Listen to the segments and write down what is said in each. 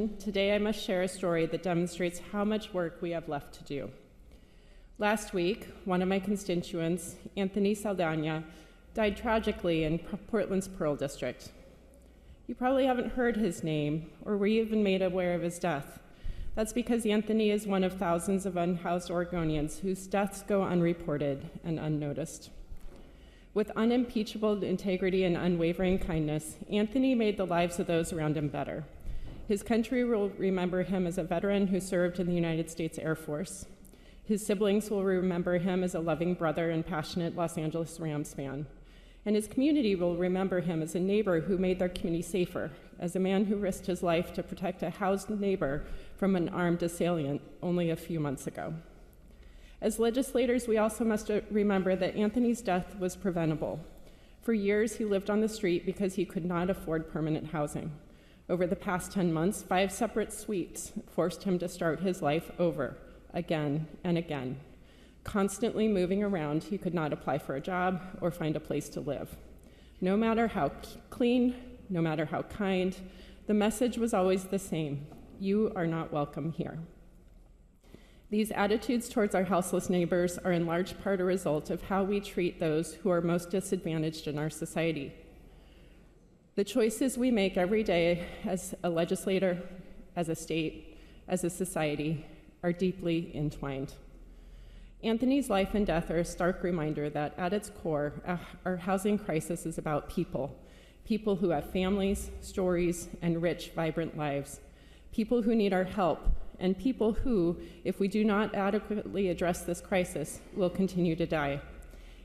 Today I must share a story that demonstrates how much work we have left to do. Last week, one of my constituents, Anthony Saldaña, died tragically in Portland's Pearl District. You probably haven't heard his name or were even made aware of his death. That's because Anthony is one of thousands of unhoused Oregonians whose deaths go unreported and unnoticed. With unimpeachable integrity and unwavering kindness, Anthony made the lives of those around him better. His country will remember him as a veteran who served in the United States Air Force. His siblings will remember him as a loving brother and passionate Los Angeles Rams fan. And his community will remember him as a neighbor who made their community safer, as a man who risked his life to protect a housed neighbor from an armed assailant only a few months ago. As legislators, we also must remember that Anthony's death was preventable. For years, he lived on the street because he could not afford permanent housing. Over the past 10 months, 5 separate suites forced him to start his life over, again and again. Constantly moving around, he could not apply for a job or find a place to live. No matter how clean, no matter how kind, the message was always the same: you are not welcome here. These attitudes towards our houseless neighbors are in large part a result of how we treat those who are most disadvantaged in our society. The choices we make every day as a legislator, as a state, as a society, are deeply entwined. Anthony's life and death are a stark reminder that at its core, our housing crisis is about people who have families, stories, and rich, vibrant lives, people who need our help, and people who, if we do not adequately address this crisis, will continue to die.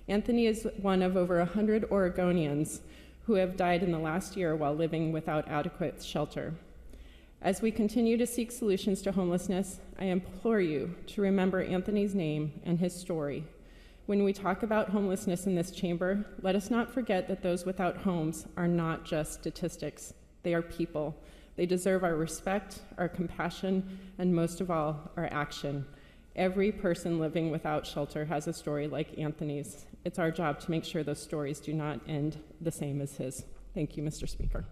Anthony is one of over 100 Oregonians who have died in the last year while living without adequate shelter. As we continue to seek solutions to homelessness, I implore you to remember Anthony's name and his story. When we talk about homelessness in this chamber, let us not forget that those without homes are not just statistics. They are people. They deserve our respect, our compassion, and most of all, our action. Every person living without shelter has a story like Anthony's. It's our job to make sure those stories do not end the same as his. Thank you, Mr. Speaker.